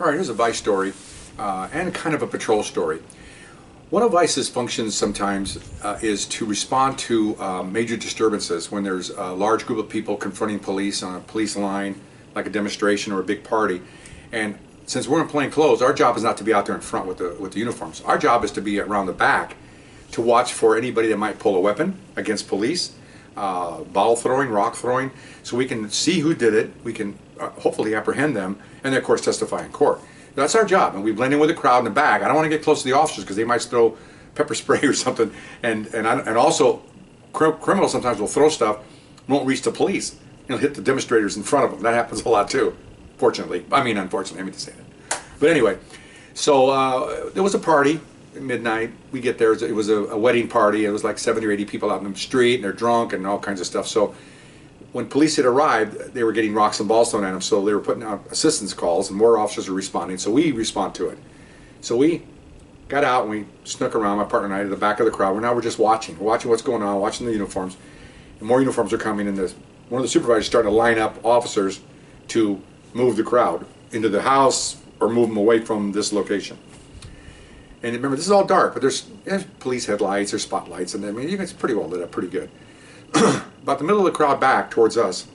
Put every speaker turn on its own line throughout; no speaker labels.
All right, here's a Vice story and kind of a patrol story. One of Vice's functions sometimes is to respond to major disturbances when there's a large group of people confronting police on a police line, like a demonstration or a big party. And since we're in plain clothes, our job is not to be out there in front with the uniforms. Our job is to be around the back to watch for anybody that might pull a weapon against police, bottle throwing, rock throwing, so we can see who did it, we can hopefully apprehend them, and then of course testify in court. That's our job, and we blend in with the crowd in the back. I don't want to get close to the officers because they might throw pepper spray or something, and also criminals sometimes will throw stuff, won't reach the police. It'll hit the demonstrators in front of them. That happens a lot too, fortunately. I mean, unfortunately, I mean to say that. But anyway, so there was a party at midnight. We get there. It was a wedding party. It was like 70 or 80 people out in the street, and they're drunk and all kinds of stuff. So when police had arrived, they were getting rocks and balls thrown at them, so they were putting out assistance calls, and more officers were responding, so we respond to it. So we got out and we snuck around, my partner and I, to the back of the crowd. We're just watching. We're watching what's going on, watching the uniforms, and more uniforms are coming, and one of the supervisors started to line up officers to move the crowd into the house or move them away from this location. And remember, this is all dark, but there's police headlights, there's spotlights, and I mean, it's pretty well lit up, pretty good. About the middle of the crowd back towards us,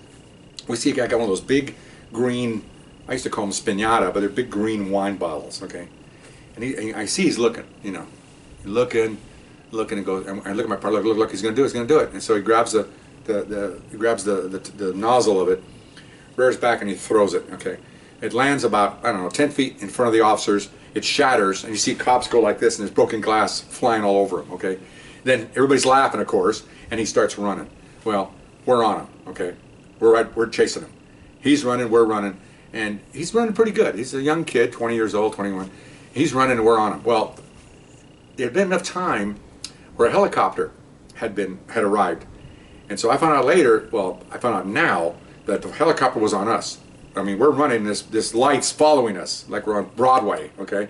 we see a guy got one of those big green, I used to call them spinata, but they're big green wine bottles, okay? And I see he's looking, you know, looking and goes, and I look at my partner, look, he's gonna do it. And so he grabs the nozzle of it, rears back, and he throws it, okay? It lands about, I don't know, 10 feet in front of the officers. It shatters, and you see cops go like this, and there's broken glass flying all over him, okay? Then everybody's laughing, of course, and he starts running. Well, we're on him, okay? We're chasing him. He's running, we're running, and he's running pretty good. He's a young kid, 20 years old, 21. He's running, and we're on him. Well, there had been enough time where a helicopter had arrived, and so I found out later. Well, I found out now that the helicopter was on us. I mean, we're running this light's following us like we're on Broadway, okay?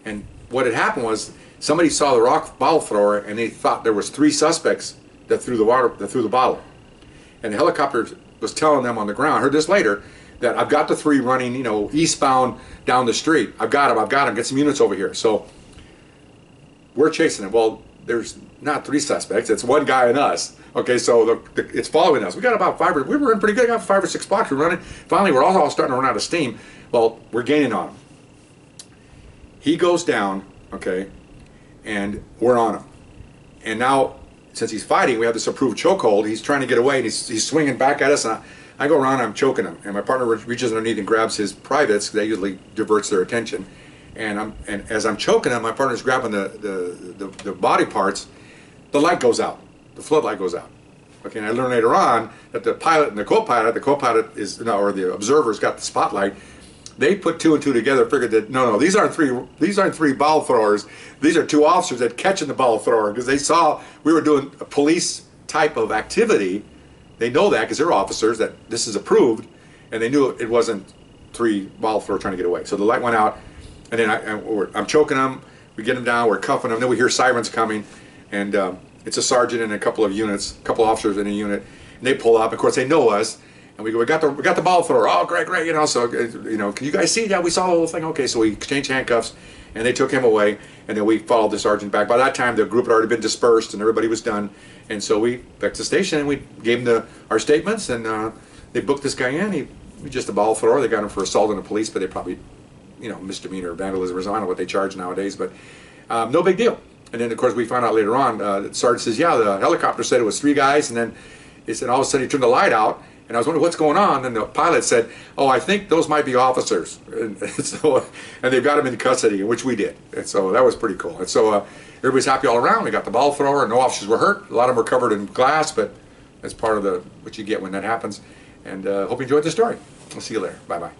And what had happened was somebody saw the rock bottle thrower, and they thought there was 3 suspects that threw the bottle. And the helicopter was telling them on the ground, I heard this later, that I've got the 3 running, you know, eastbound down the street. I've got them, get some units over here. So we're chasing them. Well, there's not 3 suspects, it's 1 guy and us. Okay, so it's following us. We got about we were running pretty good, got 5 or 6 blocks, we're running. Finally, we're all starting to run out of steam. Well, we're gaining on him. He goes down, okay, and we're on him. And now, since he's fighting, we have this approved chokehold. He's trying to get away, and he's swinging back at us, and I go around and I'm choking him. And my partner reaches underneath and grabs his privates. That usually diverts their attention. And as I'm choking him, my partner's grabbing the body parts. The light goes out. The floodlight goes out. Okay, and I learned later on that the pilot and the co-pilot is, no, or the observer's got the spotlight. They put 2 and 2 together, figured that no, these aren't 3 bottle throwers. These are 2 officers that catching the bottle thrower, because they saw we were doing a police type of activity. They know that because they're officers, that this is approved, and they knew it wasn't 3 bottle throwers trying to get away. So the light went out, and then I'm choking them. We get them down. We're cuffing them. Then we hear sirens coming, and it's a sergeant and a couple of officers in a unit, and they pull up. Of course, they know us. And we go, we got the ball thrower. Oh, great, you know. So, you know, can you guys see? Yeah, we saw the whole thing. Okay, so we exchanged handcuffs, and they took him away, and then we followed the sergeant back. By that time, the group had already been dispersed, and everybody was done. And so we back to the station, and we gave them our statements, and they booked this guy in. He was just a ball thrower. They got him for assault on the police, but they probably, you know, misdemeanor vandalism or something. I don't know what they charge nowadays, but no big deal. And then, of course, we found out later on, the sergeant says, yeah, the helicopter said it was 3 guys, and then he said all of a sudden he turned the light out. And I was wondering what's going on, and the pilot said, "Oh, I think those might be officers," and they've got them in custody, which we did. And so that was pretty cool. And so everybody's happy all around. We got the ball thrower, and no officers were hurt. A lot of them were covered in glass, but that's part of what you get when that happens. And hope you enjoyed the story. I'll see you later. Bye bye.